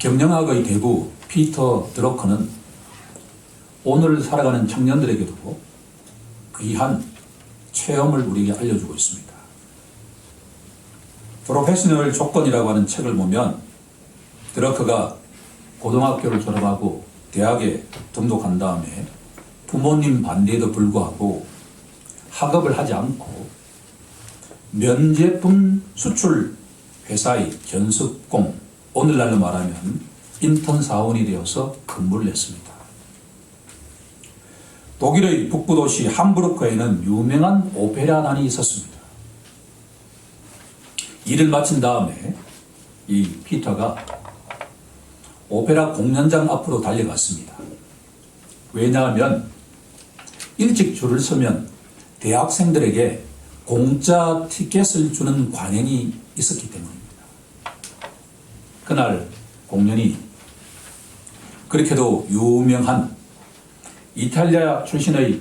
경영학의 대부 피터 드러커는 오늘 살아가는 청년들에게도 귀한 체험을 우리에게 알려주고 있습니다. 프로페셔널 조건이라고 하는 책을 보면 드러커가 고등학교를 졸업하고 대학에 등록한 다음에 부모님 반대에도 불구하고 학업을 하지 않고 면제품 수출 회사의 견습공, 오늘날로 말하면 인턴 사원이 되어서 근무를 했습니다. 독일의 북부 도시 함부르크에는 유명한 오페라단이 있었습니다. 일을 마친 다음에 이 피터가 오페라 공연장 앞으로 달려갔습니다. 왜냐하면 일찍 줄을 서면 대학생들에게 공짜 티켓을 주는 관행이 있었기 때문입니다. 그날 공연이 그렇게도 유명한 이탈리아 출신의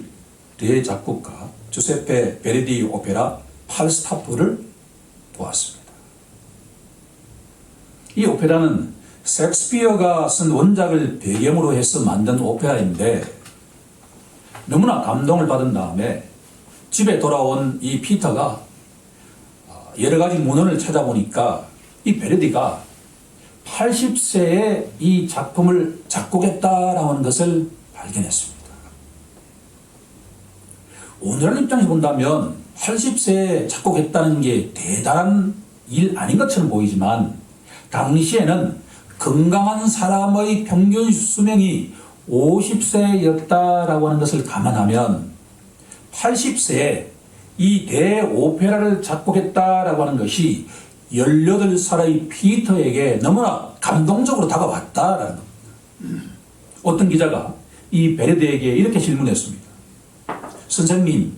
대작곡가 주세페 베르디 오페라 팔스타프를 보았습니다. 이 오페라는 셰익스피어가 쓴 원작을 배경으로 해서 만든 오페라인데 너무나 감동을 받은 다음에 집에 돌아온 이 피터가 여러 가지 문헌을 찾아보니까 이 베르디가 80세에 이 작품을 작곡했다라고 하는 것을 발견했습니다. 오늘날 입장에서 본다면 80세에 작곡했다는 게 대단한 일 아닌 것처럼 보이지만 당시에는 건강한 사람의 평균 수명이 50세였다라고 하는 것을 감안하면 80세에 이 대오페라를 작곡했다라고 하는 것이 18살의 피터에게 너무나 감동적으로 다가왔다라는 겁니다. 어떤 기자가 이 베르디에게 이렇게 질문했습니다. 선생님은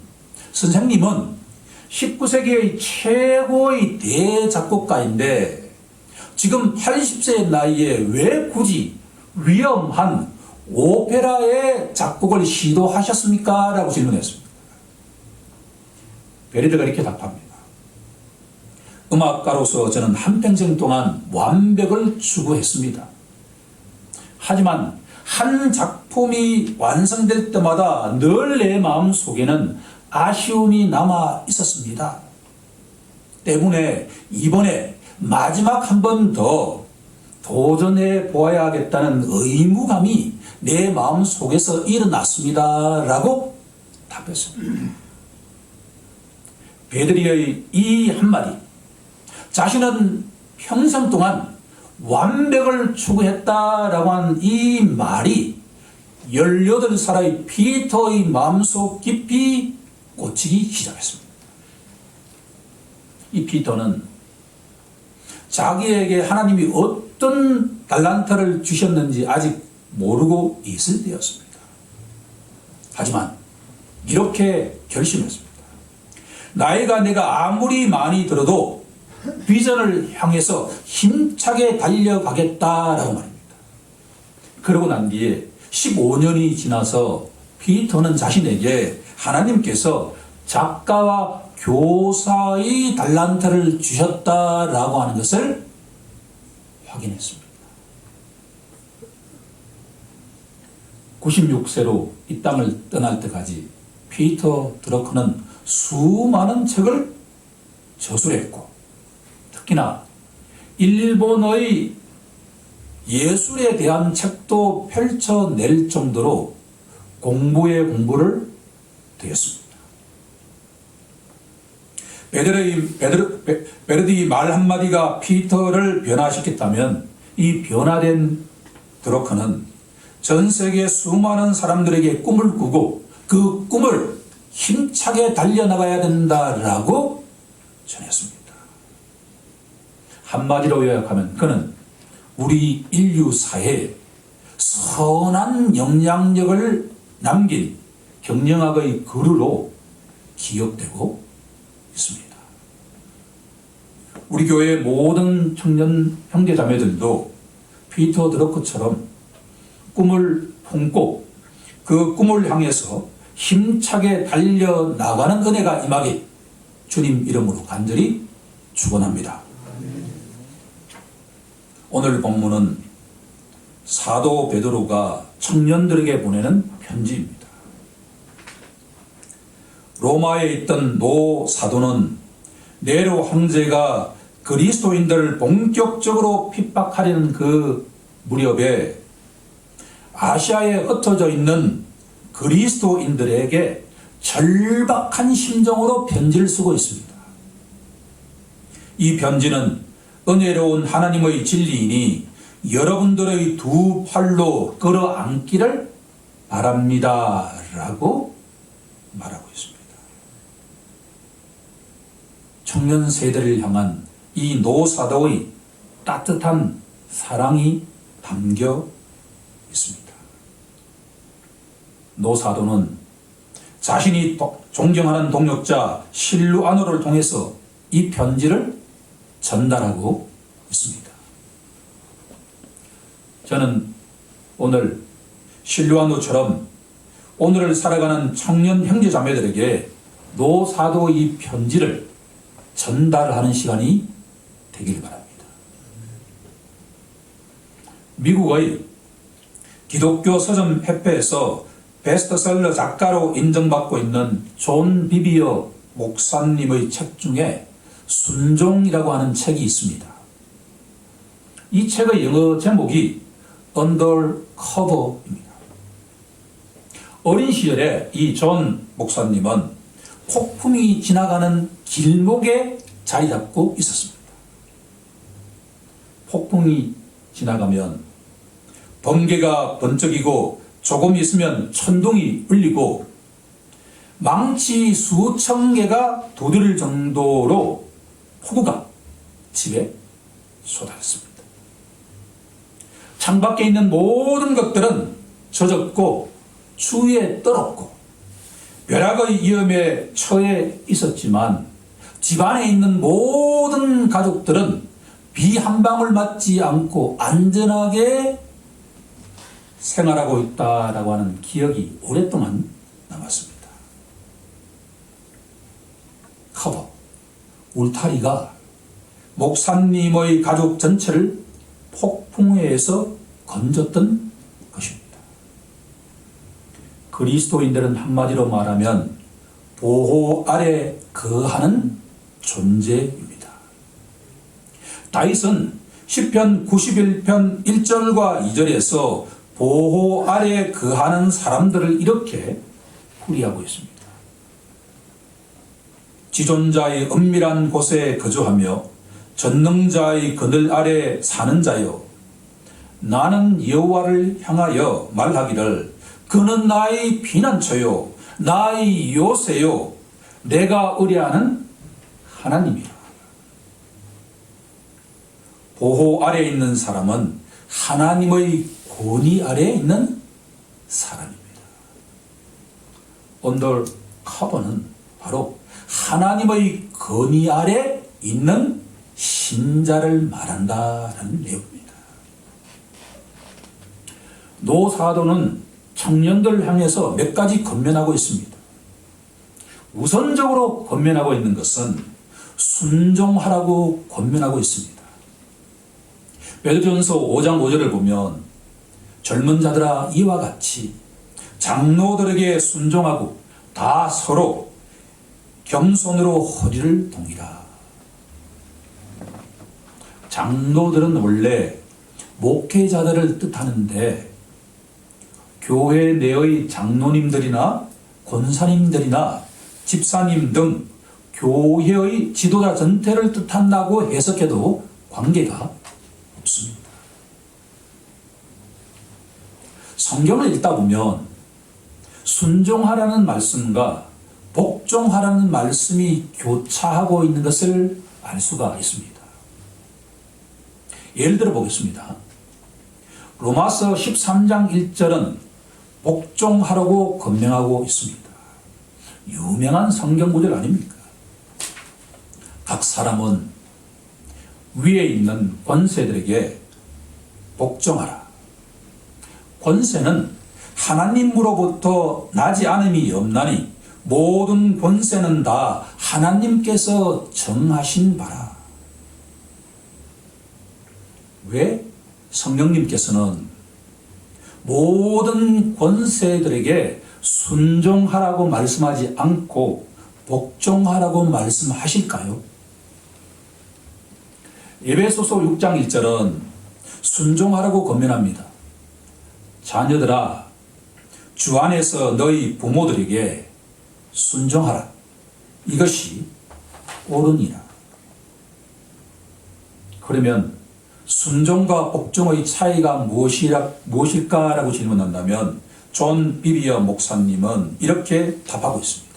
19세기의 최고의 대작곡가인데 지금 80세의 나이에 왜 굳이 위험한 오페라의 작곡을 시도하셨습니까? 라고 질문했습니다. 베르디가 이렇게 답합니다. 음악가로서 저는 한평생 동안 완벽을 추구했습니다. 하지만 한 작품이 완성될 때마다 늘 내 마음 속에는 아쉬움이 남아 있었습니다. 때문에 이번에 마지막 한 번 더 도전해 보아야겠다는 의무감이 내 마음 속에서 일어났습니다. 라고 답했습니다. 베르디의 이 한마디, 자신은 평생 동안 완벽을 추구했다라고 한 이 말이 18살의 피터의 마음속 깊이 꽂히기 시작했습니다. 이 피터는 자기에게 하나님이 어떤 달란트를 주셨는지 아직 모르고 있을 때였습니다. 하지만 이렇게 결심했습니다. 나이가 내가 아무리 많이 들어도 비전을 향해서 힘차게 달려가겠다라고 말입니다. 그러고 난 뒤에 15년이 지나서 피터는 자신에게 하나님께서 작가와 교사의 달란트를 주셨다라고 하는 것을 확인했습니다. 96세로 이 땅을 떠날 때까지 피터 드러커는 수많은 책을 저술했고 특히나 일본의 예술에 대한 책도 펼쳐낼 정도로 공부에 공부를 되었습니다. 베르디 말 한마디가 피터를 변화시켰다면 이 변화된 드러커는 전 세계 수많은 사람들에게 꿈을 꾸고 그 꿈을 힘차게 달려나가야 된다라고 전했습니다. 한마디로 요약하면 그는 우리 인류 사회에 선한 영향력을 남긴 경영학의 그루로 기억되고 있습니다. 우리 교회의 모든 청년 형제자매들도 피터 드러커처럼 꿈을 품고 그 꿈을 향해서 힘차게 달려나가는 은혜가 임하기 주님 이름으로 간절히 축원합니다. 오늘 본문은 사도 베드로가 청년들에게 보내는 편지입니다. 로마에 있던 노 사도는 네로 황제가 그리스도인들을 본격적으로 핍박하려는 그 무렵에 아시아에 흩어져 있는 그리스도인들에게 절박한 심정으로 편지를 쓰고 있습니다. 이 편지는 은혜로운 하나님의 진리이니 여러분들의 두 팔로 끌어안기를 바랍니다. 라고 말하고 있습니다. 청년 세대를 향한 이 노사도의 따뜻한 사랑이 담겨 있습니다. 노사도는 자신이 존경하는 동역자 실루아노를 통해서 이 편지를 전달하고 있습니다. 저는 오늘 실루아노처럼 오늘을 살아가는 청년 형제자매들에게 노사도의 이 편지를 전달하는 시간이 되길 바랍니다. 미국의 기독교 서점 협회에서 베스트셀러 작가로 인정받고 있는 존 비비어 목사님의 책 중에 순종이라고 하는 책이 있습니다. 이 책의 영어 제목이 Undercover입니다. 어린 시절에 이 존 목사님은 폭풍이 지나가는 길목에 자리 잡고 있었습니다. 폭풍이 지나가면 번개가 번쩍이고 조금 있으면 천둥이 울리고 망치 수천 개가 두드릴 정도로 폭우가 집에 쏟아졌습니다. 창밖에 있는 모든 것들은 젖었고 추위에 떨었고 벼락의 위험에 처해 있었지만 집안에 있는 모든 가족들은 비 한 방울 맞지 않고 안전하게 생활하고 있다라고 하는 기억이 오랫동안 남았습니다. 커버, 울타리가 목사님의 가족 전체를 폭풍에서 건졌던 것입니다. 그리스도인들은 한마디로 말하면 보호 아래 거하는 존재입니다. 다윗은 시편 91편 1절과 2절에서 보호 아래 거하는 사람들을 이렇게 풀이하고 있습니다. 지존자의 은밀한 곳에 거주하며 전능자의 그늘 아래 사는 자여, 나는 여호와를 향하여 말하기를 그는 나의 피난처요 나의 요새요 내가 의뢰하는 하나님이라. 보호 아래에 있는 사람은 하나님의 권위 아래에 있는 사람입니다. 언더커버는 바로 하나님의 권위 아래 있는 신자를 말한다는 내용입니다. 노사도는 청년들 향해서 몇 가지 권면하고 있습니다. 우선적으로 권면하고 있는 것은 순종하라고 권면하고 있습니다. 베드로전서 5장 5절을 보면 젊은 자들아 이와 같이 장로들에게 순종하고 다 서로 겸손으로 허리를 동이라. 장로들은 원래 목회자들을 뜻하는데 교회 내의 장로님들이나 권사님들이나 집사님 등 교회의 지도자 전체를 뜻한다고 해석해도 관계가 없습니다. 성경을 읽다 보면 순종하라는 말씀과 복종하라는 말씀이 교차하고 있는 것을 알 수가 있습니다. 예를 들어 보겠습니다. 로마서 13장 1절은 복종하라고 권명하고 있습니다. 유명한 성경 구절 아닙니까? 각 사람은 위에 있는 권세들에게 복종하라. 권세는 하나님으로부터 나지 않음이 없나니 모든 권세는 다 하나님께서 정하신 바라. 왜 성령님께서는 모든 권세들에게 순종하라고 말씀하지 않고 복종하라고 말씀하실까요? 에베소서 6장 1절은 순종하라고 권면합니다. 자녀들아, 주 안에서 너희 부모들에게 순종하라. 이것이 옳으니라. 그러면 순종과 복종의 차이가 무엇일까라고 질문한다면 존 비비어 목사님은 이렇게 답하고 있습니다.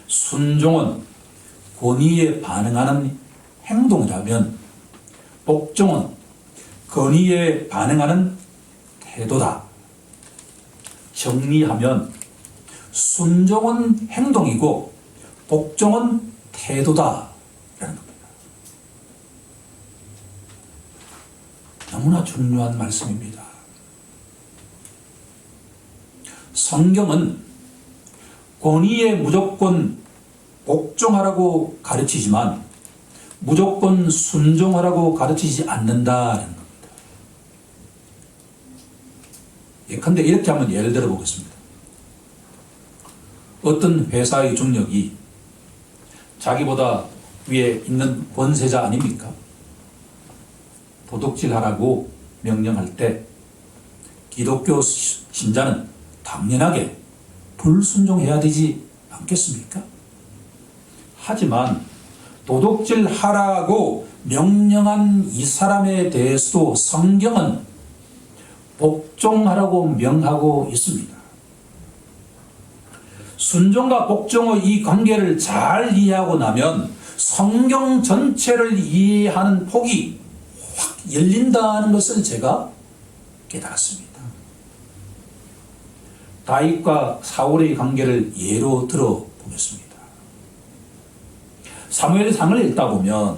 순종은 권위에 반응하는 행동이라면 복종은 권위에 반응하는 태도다. 정리하면 순종은 행동이고 복종은 태도다라는 겁니다. 너무나 중요한 말씀입니다. 성경은 권위에 무조건 복종하라고 가르치지만 무조건 순종하라고 가르치지 않는다는 겁니다. 예컨대 이렇게 한번 예를 들어 보겠습니다. 어떤 회사의 중력이 자기보다 위에 있는 권세자 아닙니까? 도둑질하라고 명령할 때 기독교 신자는 당연하게 불순종해야 되지 않겠습니까? 하지만 도둑질하라고 명령한 이 사람에 대해서도 성경은 복종하라고 명하고 있습니다. 순종과 복종의 이 관계를 잘 이해하고 나면 성경 전체를 이해하는 폭이 확 열린다는 것을 제가 깨달았습니다. 다윗과 사울의 관계를 예로 들어보겠습니다. 사무엘상을 읽다 보면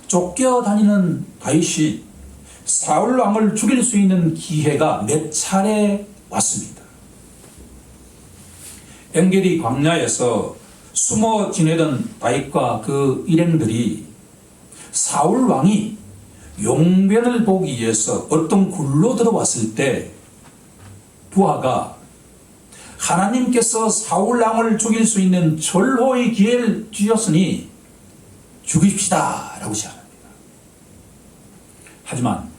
쫓겨다니는 다윗이 사울 왕을 죽일 수 있는 기회가 몇 차례 왔습니다. 엔게디 광야에서 숨어 지내던 다윗과 그 일행들이 사울 왕이 용변을 보기 위해서 어떤 굴로 들어왔을 때 부하가 하나님께서 사울 왕을 죽일 수 있는 절호의 기회를 주셨으니 죽입시다 라고 제안합니다. 하지만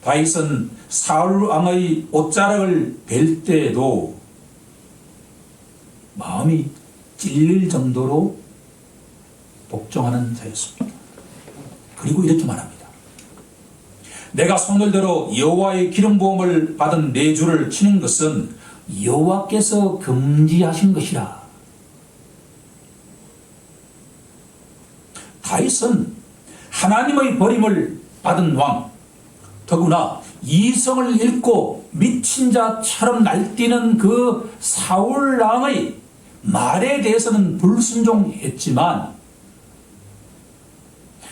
다윗은 사울 왕의 옷자락을 벨 때에도 마음이 찔릴 정도로 복종하는 자였습니다. 그리고 이렇게 말합니다. 내가 손을 들어 여호와의 기름 부음을 받은 네 줄을 치는 것은 여호와께서 금지하신 것이라. 다윗은 하나님의 버림을 받은 왕, 더구나 이성을 잃고 미친 자처럼 날뛰는 그 사울 왕의 말에 대해서는 불순종했지만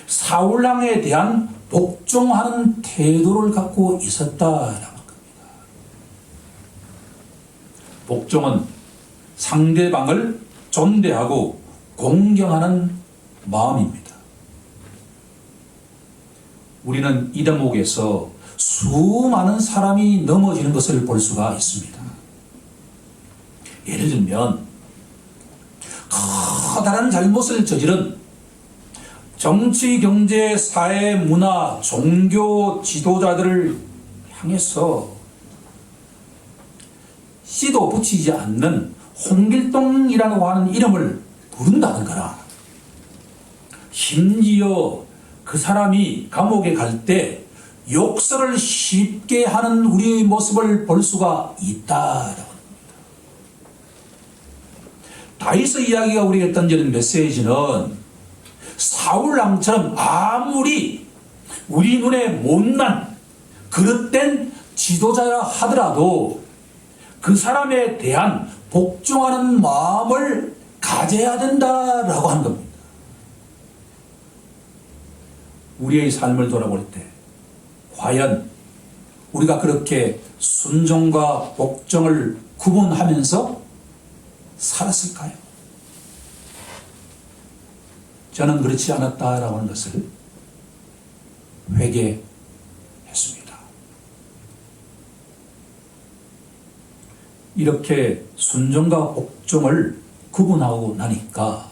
사울 왕에 대한 복종하는 태도를 갖고 있었다라는 겁니다. 복종은 상대방을 존대하고 공경하는 마음입니다. 우리는 이 대목에서 수많은 사람이 넘어지는 것을 볼 수가 있습니다. 예를 들면 커다란 잘못을 저지른 정치, 경제, 사회, 문화, 종교 지도자들을 향해서 씨도 붙이지 않는 홍길동이라고 하는 이름을 부른다든가, 심지어 그 사람이 감옥에 갈 때 욕설을 쉽게 하는 우리의 모습을 볼 수가 있다라고 합니다. 다윗의 이야기가 우리에게 던지는 메시지는 사울 왕처럼 아무리 우리 눈에 못난 그릇된 지도자라 하더라도 그 사람에 대한 복종하는 마음을 가져야 된다라고 하는 겁니다. 우리의 삶을 돌아볼 때 과연 우리가 그렇게 순종과 복종을 구분하면서 살았을까요? 저는 그렇지 않았다라고 하는 것을 회개했습니다. 이렇게 순종과 복종을 구분하고 나니까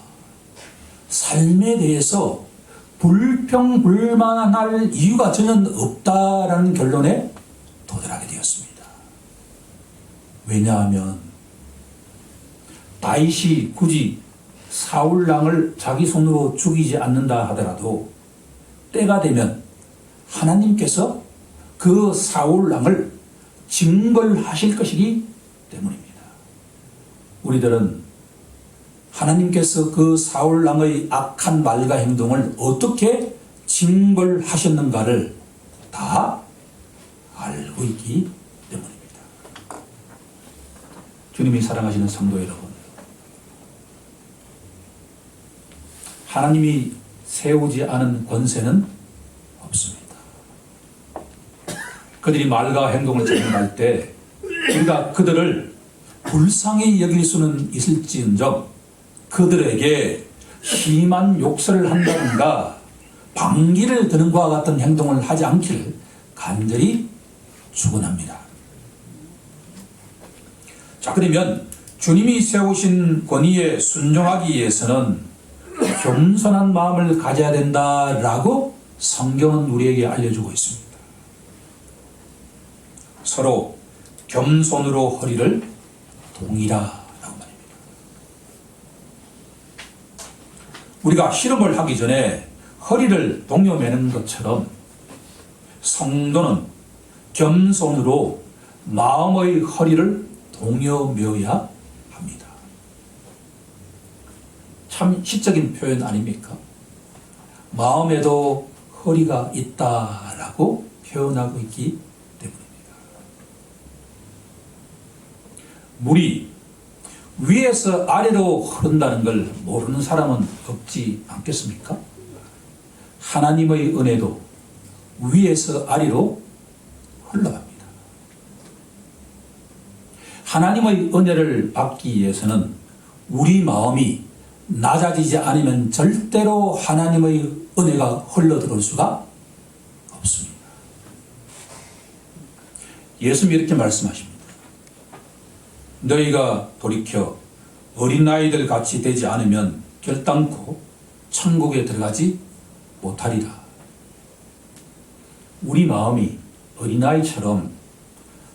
삶에 대해서 불평불만할 이유가 전혀 없다라는 결론에 도달하게 되었습니다. 왜냐하면 다윗이 굳이 사울왕을 자기 손으로 죽이지 않는다 하더라도 때가 되면 하나님께서 그 사울왕을 징벌하실 것이기 때문입니다. 우리들은 하나님께서 그 사울왕의 악한 말과 행동을 어떻게 징벌하셨는가를 다 알고 있기 때문입니다. 주님이 사랑하시는 성도 여러분, 하나님이 세우지 않은 권세는 없습니다. 그들이 말과 행동을 잘못할 때 우리가 그들을 불쌍히 여길 수는 있을지언정 그들에게 심한 욕설을 한다든가 방귀를 드는 것과 같은 행동을 하지 않기를 간절히 축원합니다. 자, 그러면 주님이 세우신 권위에 순종하기 위해서는 겸손한 마음을 가져야 된다라고 성경은 우리에게 알려주고 있습니다. 서로 겸손으로 허리를 동이라라고 말입니다. 우리가 씨름을 하기 전에 허리를 동여매는 것처럼 성도는 겸손으로 마음의 허리를 동여매어야 합니다. 참 시적인 표현 아닙니까? 마음에도 허리가 있다라고 표현하고 있기 때문입니다. 물이 위에서 아래로 흐른다는 걸 모르는 사람은 없지 않겠습니까? 하나님의 은혜도 위에서 아래로 흘러갑니다. 하나님의 은혜를 받기 위해서는 우리 마음이 낮아지지 않으면 절대로 하나님의 은혜가 흘러들어올 수가 없습니다. 예수님이 이렇게 말씀하십니다. 너희가 돌이켜 어린아이들 같이 되지 않으면 결단코 천국에 들어가지 못하리라. 우리 마음이 어린아이처럼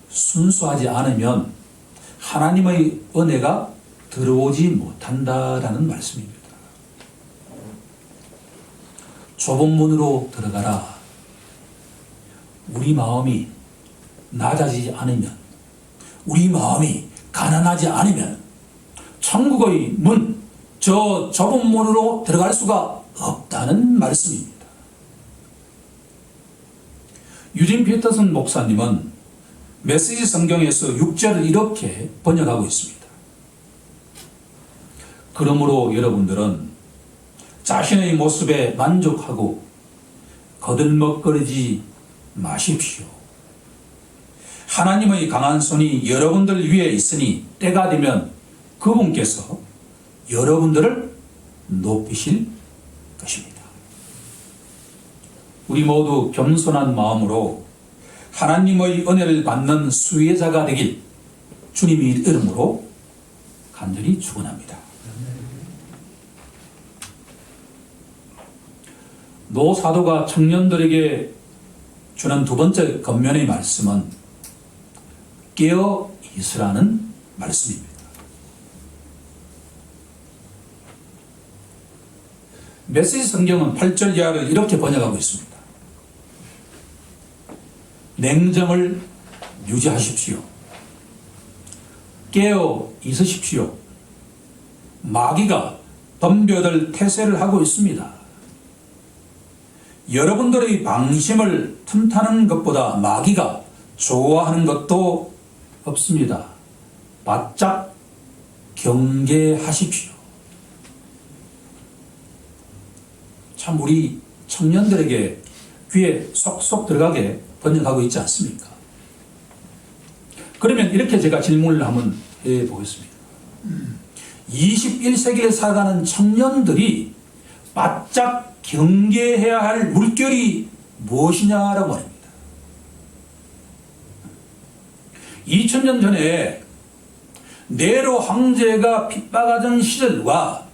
순수하지 않으면 하나님의 은혜가 들어오지 못한다라는 말씀입니다. 좁은 문으로 들어가라. 우리 마음이 낮아지지 않으면, 우리 마음이 가난하지 않으면 천국의 문, 저 좁은 문으로 들어갈 수가 없다는 말씀입니다. 유진 피터슨 목사님은 메시지 성경에서 6절을 이렇게 번역하고 있습니다. 그러므로 여러분들은 자신의 모습에 만족하고 거들먹거리지 마십시오. 하나님의 강한 손이 여러분들 위에 있으니 때가 되면 그분께서 여러분들을 높이실 것입니다. 우리 모두 겸손한 마음으로 하나님의 은혜를 받는 수혜자가 되길 주님의 이름으로 간절히 축원합니다. 노 사도가 청년들에게 주는 두 번째 권면의 말씀은 깨어 있으라는 말씀입니다. 메시지 성경은 8절 이하를 이렇게 번역하고 있습니다. 냉정을 유지하십시오. 깨어 있으십시오. 마귀가 덤벼들 태세를 하고 있습니다. 여러분들의 방심을 틈타는 것보다 마귀가 좋아하는 것도 없습니다. 바짝 경계하십시오. 참 우리 청년들에게 귀에 쏙쏙 들어가게 번역하고 있지 않습니까? 그러면 이렇게 제가 질문을 한번 해보겠습니다. 21세기에 살아가는 청년들이 바짝 경계해야 할 물결이 무엇이냐라고 합니다. 2000년 전에 네로 황제가 핍박하던 시절과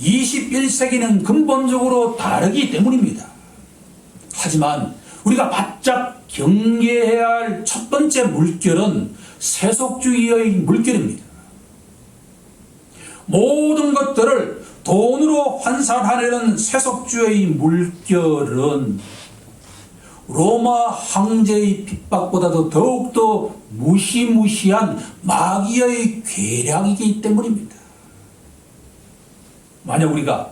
21세기는 근본적으로 다르기 때문입니다. 하지만 우리가 바짝 경계해야 할 첫 번째 물결은 세속주의의 물결입니다. 모든 것들을 돈으로 환산하려는 세속주의의 물결은 로마 황제의 핍박보다도 더욱더 무시무시한 마귀의 괴략이기 때문입니다. 만약 우리가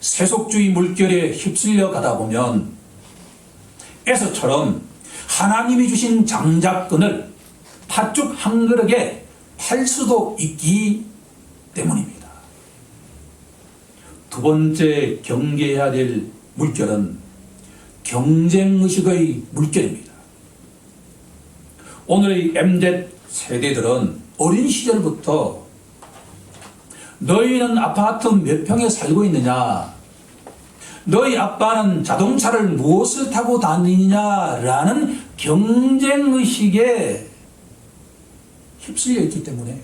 세속주의 물결에 휩쓸려 가다 보면 에서처럼 하나님이 주신 장자권을 팥죽 한 그릇에 팔 수도 있기 때문입니다. 두 번째 경계해야 될 물결은 경쟁의식의 물결입니다. 오늘의 MZ 세대들은 어린 시절부터 너희는 아파트 몇 평에 살고 있느냐, 너희 아빠는 자동차를 무엇을 타고 다니느냐라는 경쟁의식에 휩쓸려 있기 때문에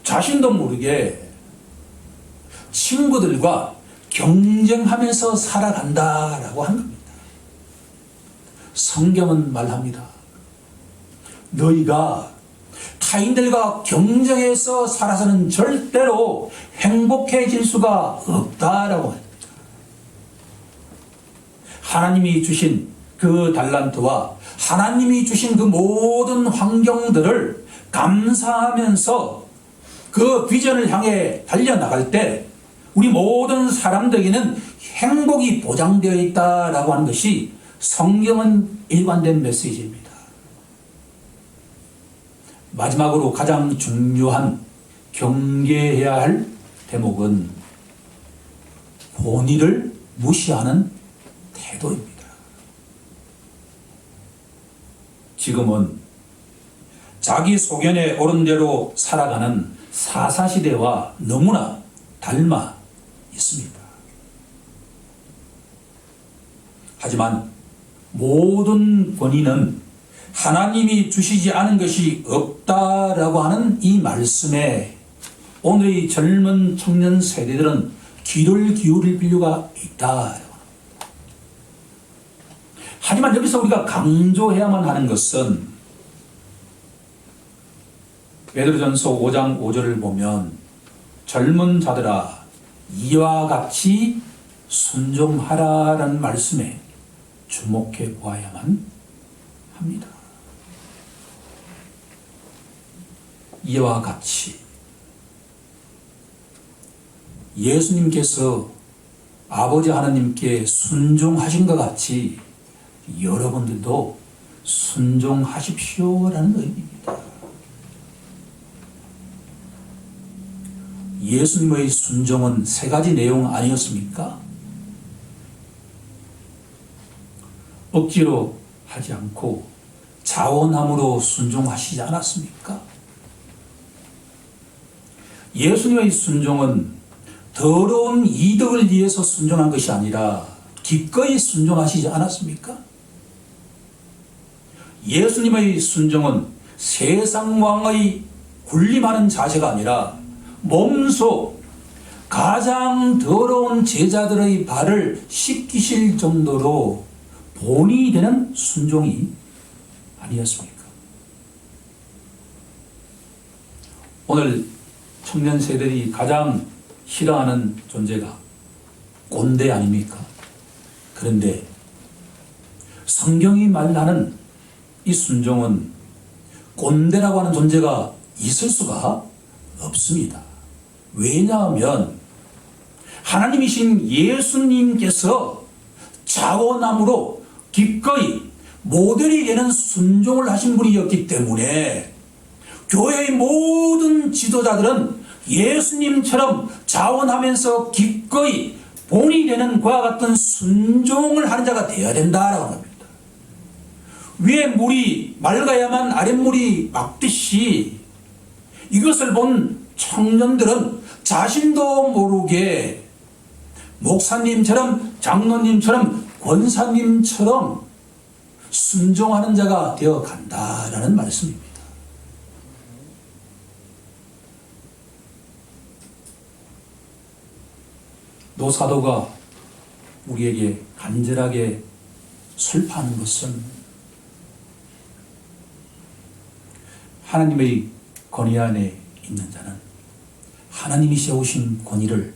자신도 모르게 친구들과 경쟁하면서 살아간다라고 하는 겁니다. 성경은 말합니다. 너희가 타인들과 경쟁해서 살아서는 절대로 행복해질 수가 없다라고 합니다. 하나님이 주신 그 달란트와 하나님이 주신 그 모든 환경들을 감사하면서 그 비전을 향해 달려나갈 때 우리 모든 사람들에게는 행복이 보장되어 있다라고 하는 것이 성경은 일관된 메시지입니다. 마지막으로 가장 중요한 경계해야 할 대목은 본의를 무시하는 태도입니다. 지금은 자기 소견에 옳은 대로 살아가는 사사시대와 너무나 닮아 있습니다. 하지만 모든 권위는 하나님이 주시지 않은 것이 없다라고 하는 이 말씀에 오늘의 젊은 청년 세대들은 귀를 기울일 필요가 있다. 하지만 여기서 우리가 강조해야만 하는 것은 베드로전서 5장 5절을 보면 젊은 자들아 이와 같이 순종하라라는 말씀에 주목해 보아야만 합니다. 이와 같이 예수님께서 아버지 하나님께 순종하신 것 같이 여러분들도 순종하십시오라는 의미입니다. 예수님의 순종은 세 가지 내용 아니었습니까? 억지로 하지 않고 자원함으로 순종하시지 않았습니까? 예수님의 순종은 더러운 이득을 위해서 순종한 것이 아니라 기꺼이 순종하시지 않았습니까? 예수님의 순종은 세상 왕의 군림하는 자세가 아니라 몸소 가장 더러운 제자들의 발을 씻기실 정도로 본이 되는 순종이 아니었습니까? 오늘 청년 세대들이 가장 싫어하는 존재가 꼰대 아닙니까? 그런데 성경이 말하는 이 순종은 꼰대라고 하는 존재가 있을 수가 없습니다. 왜냐하면 하나님이신 예수님께서 자원함으로 기꺼이 모델이 되는 순종을 하신 분이었기 때문에 교회의 모든 지도자들은 예수님처럼 자원하면서 기꺼이 본이 되는 그와 같은 순종을 하는 자가 되어야 된다라고 합니다. 위에 물이 맑아야만 아랫물이 맑듯이 이것을 본 청년들은 자신도 모르게 목사님처럼 장로님처럼 권사님처럼 순종하는 자가 되어 간다라는 말씀입니다. 노사도가 우리에게 간절하게 설파하는 것은 하나님의 권위 안에 있는 자는 하나님이 세우신 권위를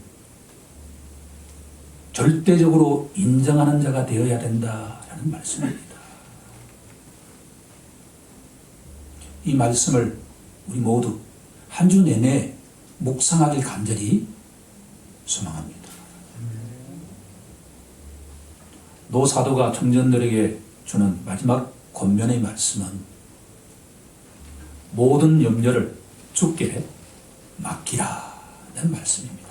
절대적으로 인정하는 자가 되어야 된다라는 말씀입니다. 이 말씀을 우리 모두 한 주 내내 묵상하길 간절히 소망합니다. 노사도가 청년들에게 주는 마지막 권면의 말씀은 모든 염려를 주께 맡기라는 말씀입니다.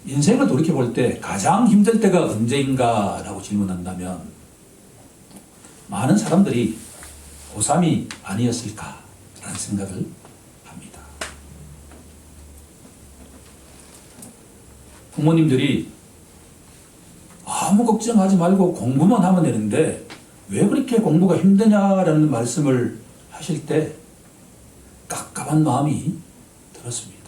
인생을 돌이켜볼 때 가장 힘들 때가 언제인가 라고 질문한다면 많은 사람들이 고3이 아니었을까라는 생각을 합니다. 부모님들이 아무 걱정하지 말고 공부만 하면 되는데 왜 그렇게 공부가 힘드냐라는 말씀을 하실 때 깝깝한 마음이 들었습니다.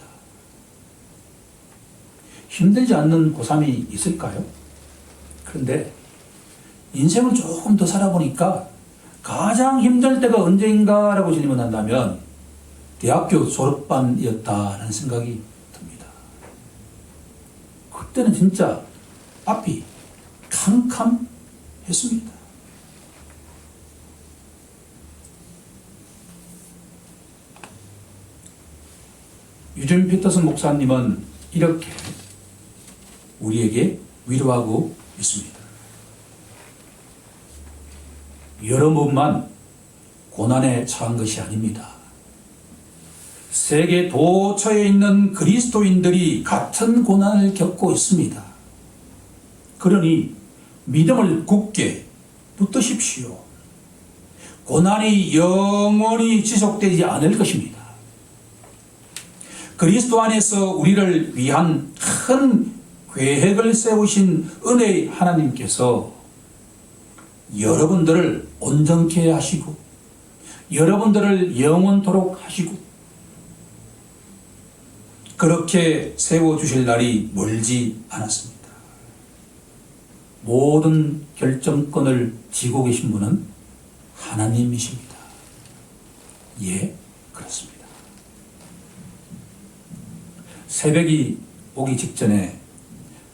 힘들지 않는 고3이 있을까요? 그런데 인생을 조금 더 살아보니까 가장 힘들 때가 언제인가라고 질문한다면 대학교 졸업반이었다라는 생각이 듭니다. 그때는 진짜 앞이 캄캄했습니다. 유진 피터슨 목사님은 이렇게 우리에게 위로하고 있습니다. 여러 번만 고난에 처한 것이 아닙니다. 세계 도처에 있는 그리스도인들이 같은 고난을 겪고 있습니다. 그러니 믿음을 굳게 붙드십시오. 고난이 영원히 지속되지 않을 것입니다. 그리스도 안에서 우리를 위한 큰 계획을 세우신 은혜의 하나님께서 여러분들을 온전케 하시고 여러분들을 영원토록 하시고 그렇게 세워주실 날이 멀지 않았습니다. 모든 결정권을 쥐고 계신 분은 하나님이십니다. 예, 그렇습니다. 새벽이 오기 직전에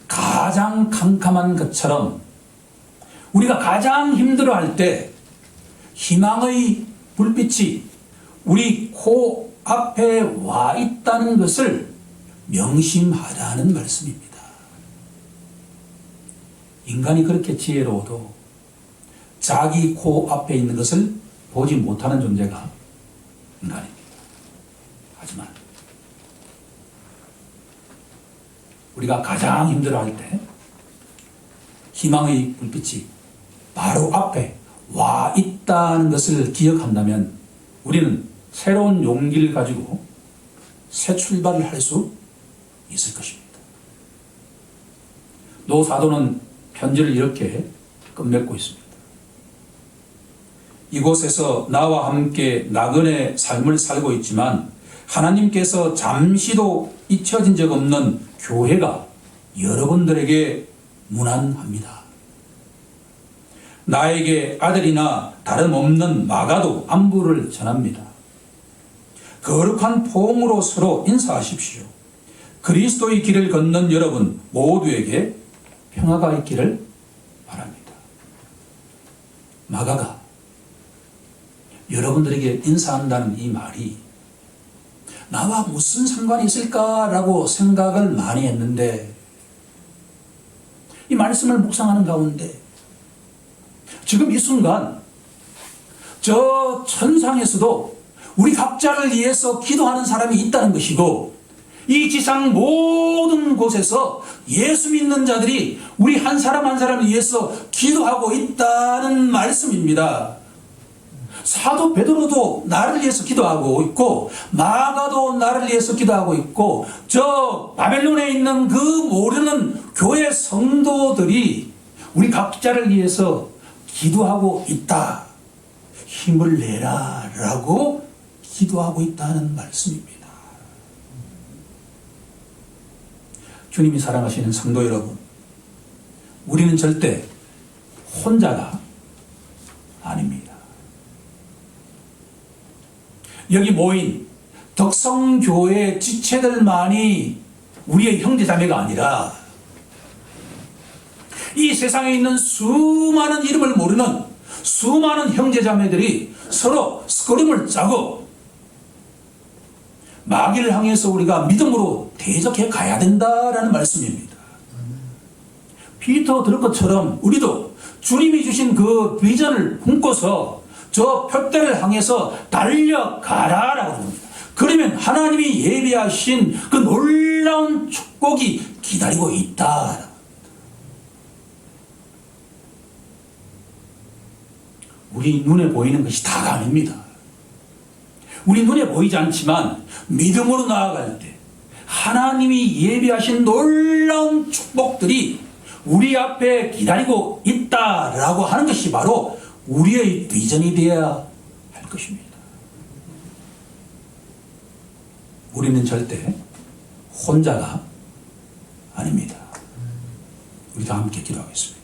가장 캄캄한 것처럼 우리가 가장 힘들어할 때 희망의 불빛이 우리 코 앞에 와 있다는 것을 명심하라는 말씀입니다. 인간이 그렇게 지혜로워도 자기 코 앞에 있는 것을 보지 못하는 존재가 인간입니다. 하지만 우리가 가장 힘들어할 때 희망의 불빛이 바로 앞에 와 있다는 것을 기억한다면 우리는 새로운 용기를 가지고 새 출발을 할 수 있을 것입니다. 노사도는 편지를 이렇게 끝맺고 있습니다. 이곳에서 나와 함께 나그네 삶을 살고 있지만 하나님께서 잠시도 잊혀진 적 없는 교회가 여러분들에게 무난합니다. 나에게 아들이나 다름없는 마가도 안부를 전합니다. 거룩한 포옹으로 서로 인사하십시오. 그리스도의 길을 걷는 여러분 모두에게 평화가 있기를 바랍니다. 마가가 여러분들에게 인사한다는 이 말이 나와 무슨 상관이 있을까라고 생각을 많이 했는데 이 말씀을 묵상하는 가운데 지금 이 순간 저 천상에서도 우리 각자를 위해서 기도하는 사람이 있다는 것이고 이 지상 모든 곳에서 예수 믿는 자들이 우리 한 사람 한 사람을 위해서 기도하고 있다는 말씀입니다. 사도 베드로도 나를 위해서 기도하고 있고 마가도 나를 위해서 기도하고 있고 저 바벨론에 있는 그 모르는 교회 성도들이 우리 각자를 위해서 기도하고 있다. 힘을 내라 라고 기도하고 있다는 말씀입니다. 주님이 사랑하시는 성도 여러분, 우리는 절대 혼자가 아닙니다. 여기 모인 덕성교회 지체들만이 우리의 형제자매가 아니라 이 세상에 있는 수많은 이름을 모르는 수많은 형제자매들이 서로 스크림을 짜고 마귀를 향해서 우리가 믿음으로 대적해 가야 된다라는 말씀입니다. 피터 들을 것처럼 우리도 주님이 주신 그 비전을 품고서 저 표대를 향해서 달려가라라고 합니다. 그러면 하나님이 예비하신 그 놀라운 축복이 기다리고 있다. 우리 눈에 보이는 것이 다가 아닙니다. 우리 눈에 보이지 않지만 믿음으로 나아갈 때 하나님이 예비하신 놀라운 축복들이 우리 앞에 기다리고 있다라고 하는 것이 바로 우리의 비전이 되어야 할 것입니다. 우리는 절대 혼자가 아닙니다. 우리 다 함께 기도하겠습니다.